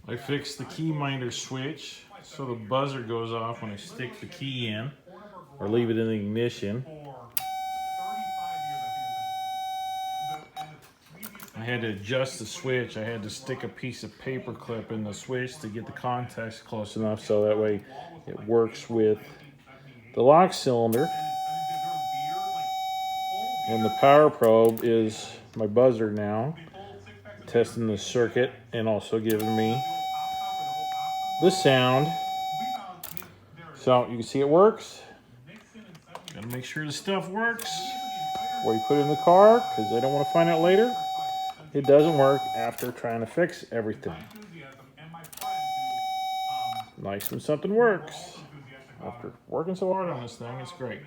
I fixed the key minder switch so the buzzer goes off when I stick the key in or leave it in the ignition. I had to adjust the switch. I had to stick a piece of paper clip in the switch to get the contacts close enough so that way it works with the lock cylinder. And the power probe is my buzzer now, testing the circuit and also giving me the sound. So you can see it works. Gotta make sure the stuff works before you put it in the car because they don't want to find out later it doesn't work after trying to fix everything. Nice when something works. After working so hard on this thing, it's great.